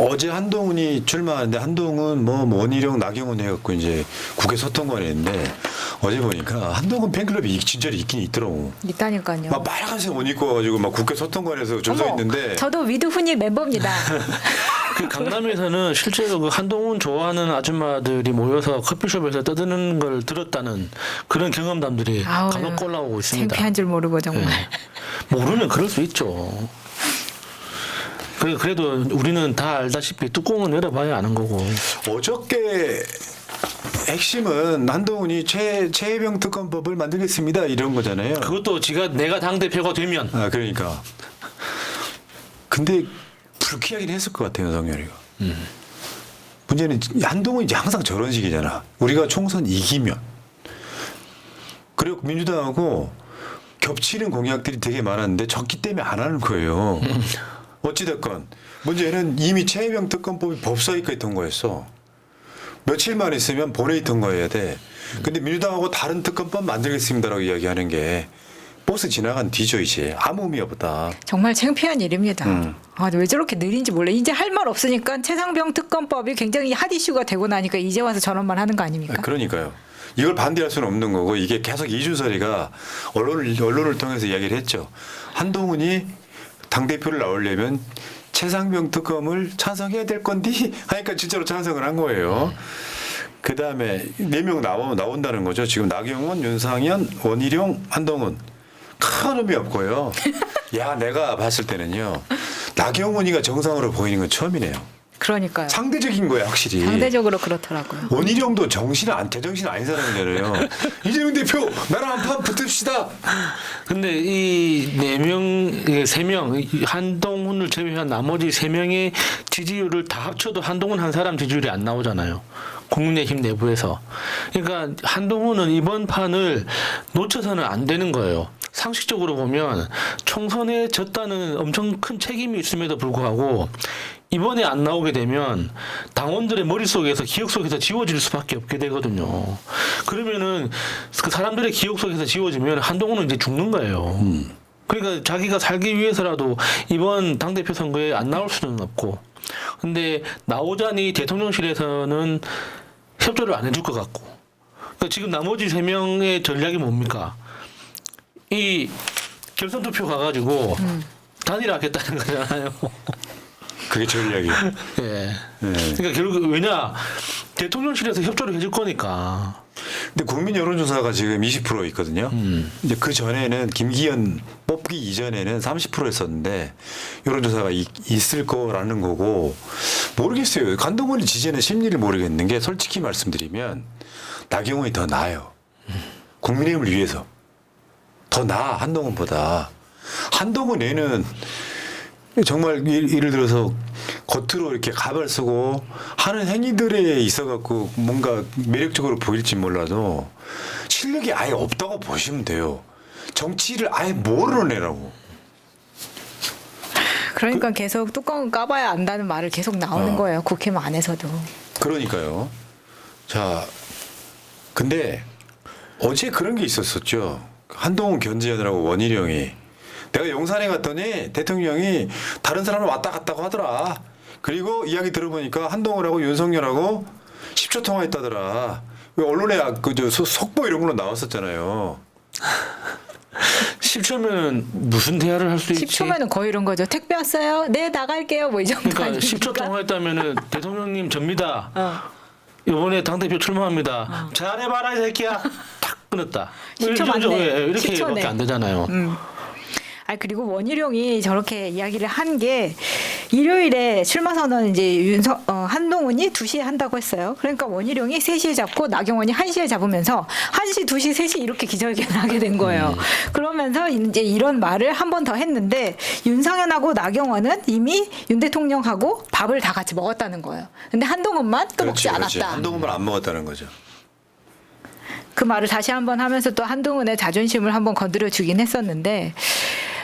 어제 한동훈이 출마하는데 한동훈 뭐 원희룡 나경원 해갖고 이제 국회 소통관에 있는데 어제 보니까 한동훈 팬클럽이 진짜 있긴 있더라고. 있다니까요. 막 빨간색 옷 입고 와가지고 막 국회 소통관에서 줄 서 있는데. 저도 위드훈이 멤버입니다. 그 강남에서는 실제로 그 한동훈 좋아하는 아줌마들이 모여서 커피숍에서 떠드는 걸 들었다는 그런 경험담들이 아우, 간혹 올라오고 있습니다. 창피한 줄 모르고 정말. 네. 모르면 그럴 수 있죠. 그래도 우리는 다 알다시피 뚜껑은 열어봐야 아는 거고. 어저께 핵심은 한동훈이 최혜병 특검법을 만들겠습니다 이런 거잖아요. 그것도 내가 당 대표가 되면. 아 그러니까. 근데 불쾌하긴 했을 것 같아요 성렬이가. 문제는 한동훈이 이제 항상 저런 식이잖아. 우리가 총선 이기면 그리고 민주당하고 겹치는 공약들이 되게 많았는데 졌기 때문에 안 하는 거예요. 어찌됐건 문제는 이미 최혜병 특검법이 법사위까지 통과했어. 며칠만 있으면 본회의 통과해야 돼. 근데 민주당하고 다른 특검법 만들겠습니다라고 이야기하는 게 버스 지나간 뒤죠 이제. 아무 의미 없다. 정말 창피한 일입니다. 아, 왜 저렇게 느린지 몰라. 이제 할 말 없으니까 최상병 특검법이 굉장히 핫 이슈가 되고 나니까 이제 와서 저런 말 하는 거 아닙니까? 그러니까요. 이걸 반대할 수는 없는 거고 이게 계속 이준설이가 언론을 통해서 이야기를 했죠. 한동훈이 당대표를 나오려면 최상병 특검을 찬성해야 될 건디 하니까 진짜로 찬성을 한 거예요. 그다음에 4명 나온다는 거죠. 지금 나경원, 윤상현, 원희룡, 한동훈. 큰 의미 없고요. 야 내가 봤을 때는요. 나경원이가 정상으로 보이는 건 처음이네요. 그러니까요. 상대적인 거예요 확실히. 상대적으로 그렇더라고요. 원희룡도 제정신 아닌 사람이잖아요. 이재명 대표 나랑 한판 붙읍시다. 근데 이 3명, 한동훈을 제외한 나머지 3명의 지지율을 다 합쳐도 한동훈 한 사람 지지율이 안 나오잖아요. 국민의힘 내부에서. 그러니까 한동훈은 이번 판을 놓쳐서는 안 되는 거예요. 상식적으로 보면 총선에 졌다는 엄청 큰 책임이 있음에도 불구하고 이번에 안 나오게 되면 당원들의 머릿속에서 기억 속에서 지워질 수밖에 없게 되거든요. 그러면은 그 사람들의 기억 속에서 지워지면 한동훈은 이제 죽는 거예요. 그러니까 자기가 살기 위해서라도 이번 당대표 선거에 안 나올 수는 없고. 근데 나오자니 대통령실에서는 협조를 안 해줄 것 같고. 그러니까 지금 나머지 3명의 전략이 뭡니까? 이 결선 투표 가가지고 단일화하겠다는 거잖아요. 그게 전략이에요. 예. 그러니까 결국 왜냐 대통령실에서 협조를 해줄 거니까. 근데 국민 여론조사가 지금 20% 있거든요. 이제 그 전에는 김기현 뽑기 이전에는 30%였었는데 여론조사가 있을 거라는 거고 모르겠어요. 한동훈이 지지하는 심리를 모르겠는 게 솔직히 말씀드리면 나경원이 더 나아요. 국민의힘을 위해서 더 나아 한동훈보다. 한동훈 얘는 정말 예를 들어서 겉으로 이렇게 가발 쓰고 하는 행위들에 있어갖고 뭔가 매력적으로 보일지 몰라도 실력이 아예 없다고 보시면 돼요. 정치를 아예 모르는 애라고. 그러니까 계속 뚜껑을 까봐야 안다는 말을 계속 나오는 거예요. 국힘 안에서도. 그러니까요. 자, 근데 어제 그런 게 있었었죠. 한동훈 견제하느라고 원희룡이 내가 용산에 갔더니 대통령이 다른 사람을 왔다 갔다고 하더라. 그리고 이야기 들어보니까 한동훈하고 윤석열하고 10초 통화했다더라. 왜 언론에 그저 속보 이런 걸로 나왔었잖아요. 10초면 무슨 대화를 할 수 있지? 10초면은 거의 이런 거죠. 택배 왔어요? 네 나갈게요. 뭐 이 정도 그러니까 아닙니까? 10초 통화했다면은 대통령님 접니다. 이번에 당대표 출마합니다. 잘해봐라 이 새끼야. 탁 끊었다. 10초 맞네. 이렇게밖에 10초네. 안 되잖아요. 아 그리고 원희룡이 저렇게 이야기를 한 게 일요일에 출마 선언 이제 한동훈이 2시에 한다고 했어요. 그러니까 원희룡이 3시에 잡고 나경원이 1시에 잡으면서 1시, 2시, 3시 이렇게 기자회견을 하게 된 거예요. 그러면서 이제 이런 말을 한 번 더 했는데 윤상현하고 나경원은 이미 윤 대통령하고 밥을 다 같이 먹었다는 거예요. 근데 한동훈만 또 먹지 않았다. 한동훈만 안 먹었다는 거죠. 그 말을 다시 한번 하면서 또 한동훈의 자존심을 한번 건드려 주긴 했었는데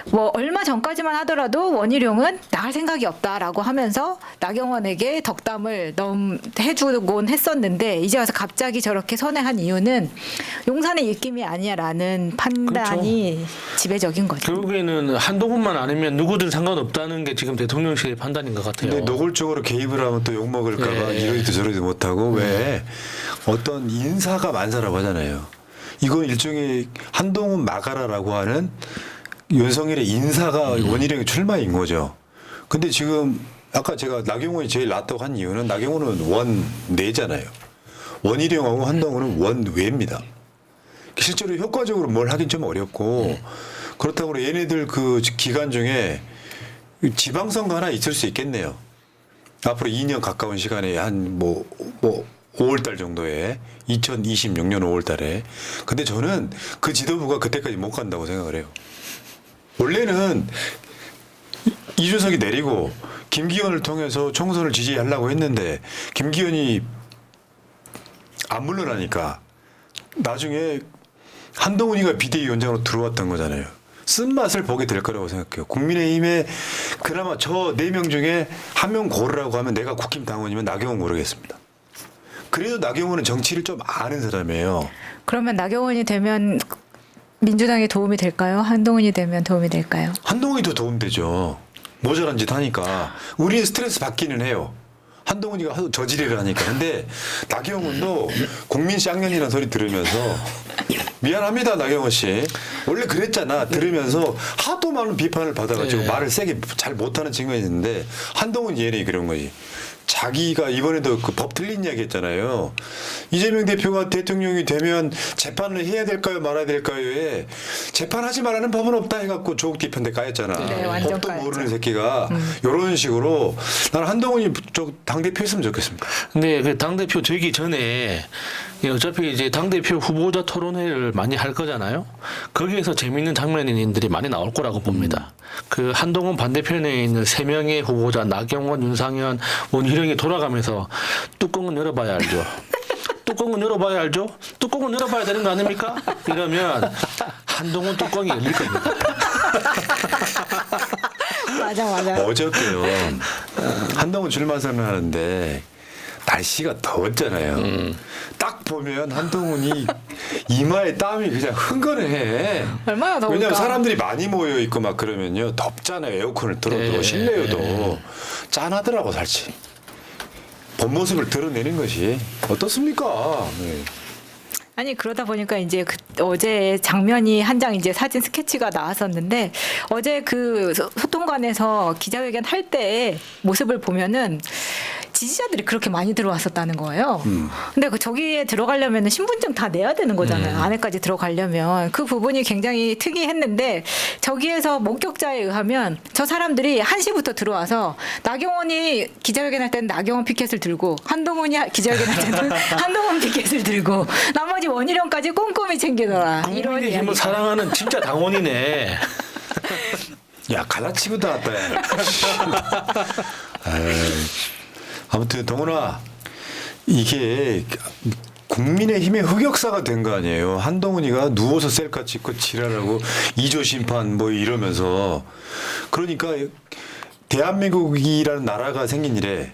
뭐 얼마 전까지만 하더라도 원희룡은 나갈 생각이 없다라고 하면서 나경원에게 덕담을 해주곤 했었는데 이제 와서 갑자기 저렇게 선회한 이유는 용산의 입김이 아니야라는 판단이 지배적인 거죠. 결국에는 한동훈만 아니면 누구든 상관없다는 게 지금 대통령실의 판단인 것 같아요. 근데 노골적으로 개입을 하면 또 욕먹을까봐 예. 이러지도 저러지도 못하고 왜 어떤 인사가 만사라고 하잖아요. 이건 일종의 한동훈 마가라라고 하는 윤석열의 인사가 원희룡의 출마인 거죠. 근데 지금 아까 제가 나경원이 제일 낫다고 한 이유는 나경원은 원내잖아요. 원희룡하고 한동훈은 원외입니다. 실제로 효과적으로 뭘 하긴 좀 어렵고 그렇다고 얘네들 그 기간 중에 지방선거 하나 있을 수 있겠네요. 앞으로 2년 가까운 시간에 한 5월 달 정도에 2026년 5월 달에. 근데 저는 그 지도부가 그때까지 못 간다고 생각을 해요. 원래는 이준석이 내리고 김기현을 통해서 총선을 지지하려고 했는데 김기현이 안 물러나니까 나중에 한동훈이가 비대위원장으로 들어왔던 거잖아요. 쓴맛을 보게 될 거라고 생각해요. 국민의힘에 그나마 저 4명 중에 한 명 고르라고 하면 내가 국힘 당원이면 나경원 고르겠습니다. 그래도 나경원은 정치를 좀 아는 사람이에요. 그러면 나경원이 되면 민주당에 도움이 될까요? 한동훈이 되면 도움이 될까요? 한동훈이 더 도움되죠. 모자란 짓 하니까. 우리는 스트레스 받기는 해요. 한동훈이가 하도 저지레를 하니까. 근데 나경원도 국민 쌍년이라는 소리 들으면서 미안합니다 나경원 씨. 원래 그랬잖아. 들으면서 하도 많은 비판을 받아가지고 네. 말을 세게 잘 못하는 친구가 있는데 한동훈 예능이 그런 거지. 자기가 이번에도 그 법 틀린 이야기 했잖아요. 이재명 대표가 대통령이 되면 재판을 해야 될까요 말아야 될까요에 재판하지 말라는 법은 없다 해갖고 조국 뒤편대 까였잖아. 네, 완전 법도 까였죠. 모르는 새끼가 이런 식으로 나는 한동훈이 당대표 했으면 좋겠습니다. 근데 그 당대표 되기 전에 어차피 이제 당대표 후보자 토론회를 많이 할 거잖아요. 거기에서 재밌는 장면들이 많이 나올 거라고 봅니다. 그 한동훈 반대편에 있는 3명의 후보자 나경원, 윤상현, 원희룡이 돌아가면서 뚜껑은 열어봐야 알죠. 뚜껑은 열어봐야 알죠. 뚜껑은 열어봐야 되는 거 아닙니까? 이러면 한동훈 뚜껑이 열릴 겁니다. 맞아. 어저께요. 한동훈 출마 선언하는데 날씨가 더웠잖아요. 딱 보면 한동훈이 이마에 땀이 그냥 흥건해. 얼마나 더울까? 왜냐하면 사람들이 많이 모여 있고 막 그러면요 덥잖아요. 에어컨을 틀어도 네. 실내여도 짠하더라고 살지. 본 모습을 드러내는 것이 어떻습니까? 네. 아니 그러다 보니까 이제 어제 장면이 한 장 이제 사진 스케치가 나왔었는데 어제 그 소통관에서 기자회견 할 때 모습을 보면은 지지자들이 그렇게 많이 들어왔었다는 거예요. 근데 그 저기에 들어가려면 신분증 다 내야 되는 거잖아요. 안에까지 들어가려면 그 부분이 굉장히 특이했는데 저기에서 목격자에 의하면 저 사람들이 1시부터 들어와서 나경원이 기자회견할 때는 나경원 피켓을 들고 한동훈이 기자회견할 때는 한동훈 피켓을 들고 나머지 원희룡까지 꼼꼼히 챙기더라. 이런 국민의힘을 이야기. 사랑하는 진짜 당원이네. 야 갈라치고 나왔다. 야. 에이, 아무튼 동훈아 이게 국민의힘의 흑역사가 된 거 아니에요. 한동훈이가 누워서 셀카 찍고 지랄하고 2조 심판 뭐 이러면서 그러니까 대한민국이라는 나라가 생긴 이래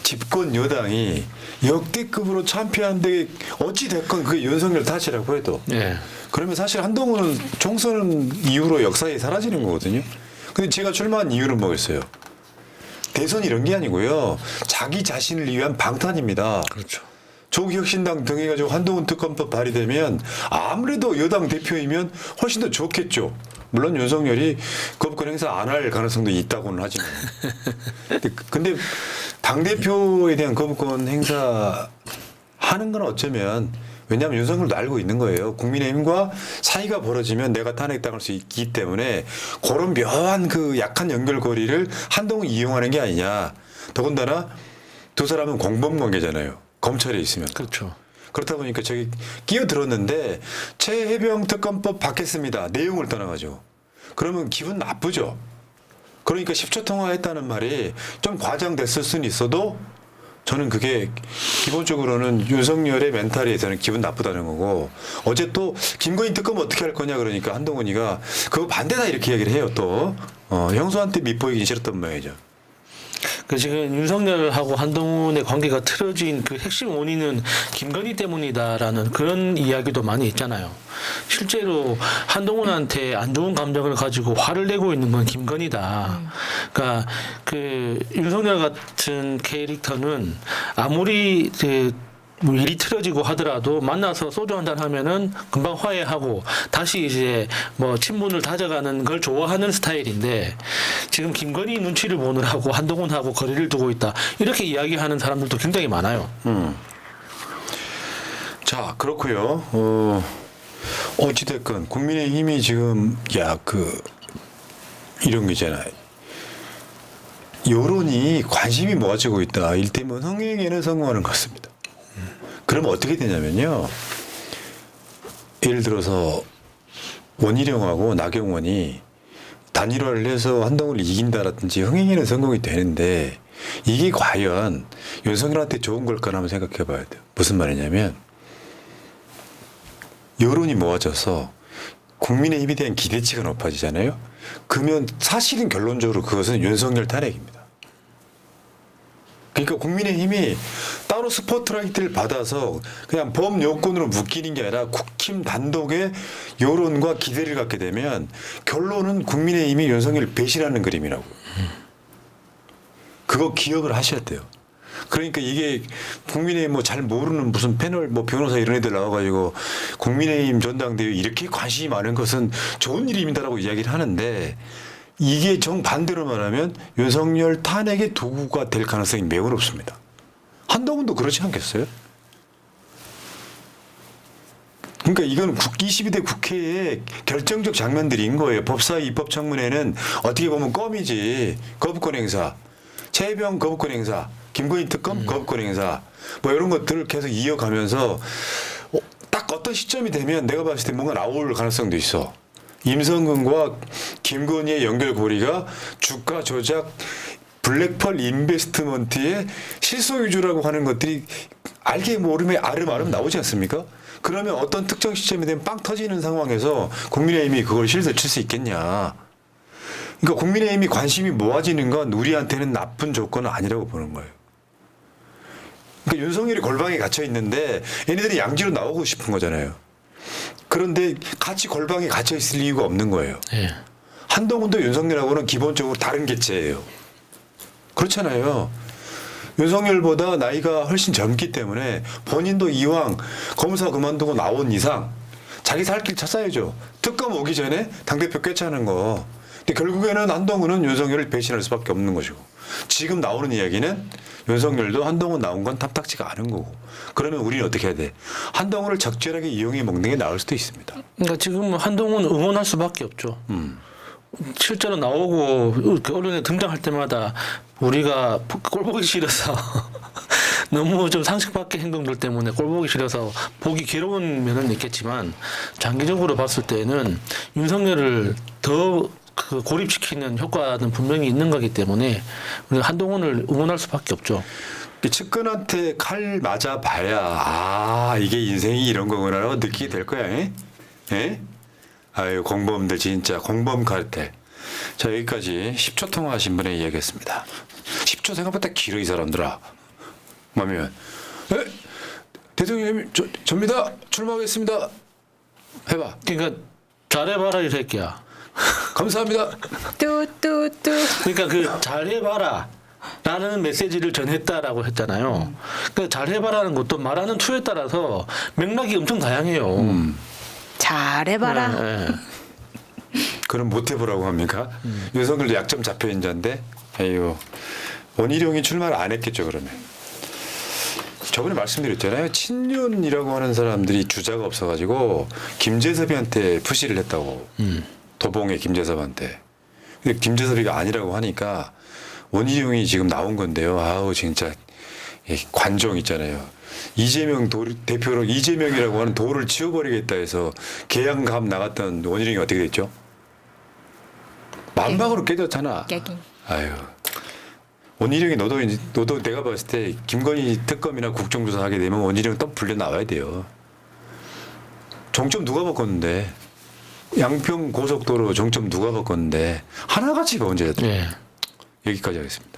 집권 여당이 역대급으로 참패한데 어찌 됐건 그게 윤석열 탓이라고 해도 예. 그러면 사실 한동훈은 총선 이후로 역사에 사라지는 거거든요. 근데 제가 출마한 이유는 뭐겠어요? 대선 이런 게 아니고요. 자기 자신을 위한 방탄입니다. 그렇죠. 조국혁신당 등해가지고 한동훈 특검법 발의되면 아무래도 여당 대표이면 훨씬 더 좋겠죠. 물론 윤석열이 거부권 행사 안 할 가능성도 있다고는 하지만. 근데 당대표에 대한 거부권 행사 하는 건 어쩌면 왜냐하면 윤석열도 알고 있는 거예요. 국민의힘과 사이가 벌어지면 내가 탄핵당할 수 있기 때문에 그런 묘한 그 약한 연결고리를 한동훈이 이용하는 게 아니냐. 더군다나 두 사람은 공범 관계잖아요. 검찰에 있으면. 그렇죠. 그렇다 보니까 저기 끼어들었는데 최해병 특검법 받겠습니다. 내용을 떠나가지고. 그러면 기분 나쁘죠. 그러니까 10초 통화했다는 말이 좀 과장됐을 수는 있어도 저는 그게 기본적으로는 윤석열의 멘탈에서는 기분 나쁘다는 거고 어제 또 김건희 특검 어떻게 할 거냐 그러니까 한동훈이가 그거 반대다 이렇게 이야기를 해요 또 형수한테 밑보이기 싫었던 모양이죠. 그 지금 윤석열하고 한동훈의 관계가 틀어진 그 핵심 원인은 김건희 때문이다라는 그런 이야기도 많이 있잖아요. 실제로 한동훈한테 안 좋은 감정을 가지고 화를 내고 있는 건 김건희다. 그러니까 그 윤석열 같은 캐릭터는 아무리 뭐 일이 틀어지고 하더라도 만나서 소주 한잔 하면은 금방 화해하고 다시 이제 뭐 친분을 다져가는 걸 좋아하는 스타일인데 지금 김건희 눈치를 보느라고 한동훈하고 거리를 두고 있다 이렇게 이야기하는 사람들도 굉장히 많아요. 자 그렇고요. 어찌됐건 국민의힘이 지금 이런 게 있잖아요. 여론이 관심이 모아지고 있다. 일테면 흥행에는 성공하는 것 같습니다. 그러면 어떻게 되냐면요. 예를 들어서 원희룡하고 나경원이 단일화를 해서 한동훈을 이긴다라든지 흥행에는 성공이 되는데 이게 과연 윤석열한테 좋은 걸까 한번 생각해 봐야 돼요. 무슨 말이냐면 여론이 모아져서 국민의힘에 대한 기대치가 높아지잖아요. 그러면 사실은 결론적으로 그것은 윤석열 탄핵입니다. 그러니까 국민의힘이 따로 스포트라이트를 받아서 그냥 범여권으로 묶이는 게 아니라 국힘 단독의 여론과 기대를 갖게 되면 결론은 국민의힘이 윤석열을 배신하는 그림이라고. 그거 기억을 하셔야 돼요. 그러니까 이게 국민의힘 뭐 잘 모르는 무슨 패널 뭐 변호사 이런 애들 나와가지고 국민의힘 전당대회 이렇게 관심이 많은 것은 좋은 일입니다라고 이야기를 하는데 이게 정반대로 말하면 윤석열 탄핵의 도구가 될 가능성이 매우 높습니다. 한동훈도 그렇지 않겠어요? 그러니까 이건 22대 국회의 결정적 장면들인 거예요. 법사위 입법청문회는 어떻게 보면 껌이지. 거부권 행사, 최혜병 거부권 행사, 김건희 특검 거부권 행사 뭐 이런 것들을 계속 이어가면서 딱 어떤 시점이 되면 내가 봤을 때 뭔가 나올 가능성도 있어. 임성근과 김건희의 연결고리가 주가 조작 블랙펄 인베스트먼트의 실속 위주라고 하는 것들이 알게 모르게 아름아름 나오지 않습니까? 그러면 어떤 특정 시점이 되면 빵 터지는 상황에서 국민의힘이 그걸 실드 칠 수 있겠냐. 그러니까 국민의힘이 관심이 모아지는 건 우리한테는 나쁜 조건은 아니라고 보는 거예요. 그러니까 윤석열이 골방에 갇혀 있는데 얘네들이 양지로 나오고 싶은 거잖아요. 그런데 같이 골방에 갇혀 있을 이유가 없는 거예요. 예. 한동훈도 윤석열하고는 기본적으로 다른 개체예요. 그렇잖아요. 윤석열보다 나이가 훨씬 젊기 때문에 본인도 이왕 검사 그만두고 나온 이상 자기 살 길 찾아야죠. 특검 오기 전에 당대표 꿰차는 거. 근데 결국에는 한동훈은 윤석열을 배신할 수밖에 없는 것이고 지금 나오는 이야기는 윤석열도 한동훈 나온 건 탐탁지가 않은 거고 그러면 우리는 어떻게 해야 돼? 한동훈을 적절하게 이용해 먹는 게 나을 수도 있습니다. 그러니까 지금 한동훈 응원할 수밖에 없죠. 실제로 나오고 이렇게 언론에 등장할 때마다 우리가 꼴보기 싫어서 너무 좀 상식 밖의 행동들 때문에 꼴보기 싫어서 보기 괴로운 면은 있겠지만 장기적으로 봤을 때는 윤석열을 더 그 고립시키는 효과는 분명히 있는 거기 때문에 우리가 한동훈을 응원할 수밖에 없죠. 측근한테 칼 맞아 봐야 이게 인생이 이런 거구나라고 느끼게 될 거야. 에? 아유 공범들 진짜 공범 카르텔. 자 여기까지 10초 통화하신 분의 이야기였습니다. 10초 생각보다 길어 이 사람들아. 뭐면 대통령님 접니다. 출마하겠습니다. 해봐. 그러니까 잘해봐라 이 새끼야. 감사합니다. 뚜뚜뚜. 그러니까 그 잘해봐라. 라는 메시지를 전했다라고 했잖아요. 그 잘해봐라는 것도 말하는 투에 따라서 맥락이 엄청 다양해요. 잘해봐라. 네. 그럼 못 해보라고 합니까? 윤석열도 약점 잡혀 있는 자인데, 에휴 원희룡이 출마를 안 했겠죠 그러면. 저번에 말씀드렸잖아요. 친윤이라고 하는 사람들이 주자가 없어가지고 김재섭이한테 푸시를 했다고. 도봉의 김재섭한테. 근데 김재섭이가 아니라고 하니까 원희룡이 지금 나온 건데요. 아우 진짜 관종 있잖아요. 이재명 대표로 이재명이라고 하는 도를 치워버리겠다 해서 계양갑 나갔던 원희룡이 어떻게 됐죠? 만방으로 깨졌잖아. 깨긴. 아유 원희룡이 너도 내가 봤을 때 김건희 특검이나 국정조사 하게 되면 원희룡 또 불려 나와야 돼요. 정점 누가 바꿨는데 양평 고속도로 정점 누가 바꿨는데 하나같이 문제였죠. 예. 여기까지 하겠습니다.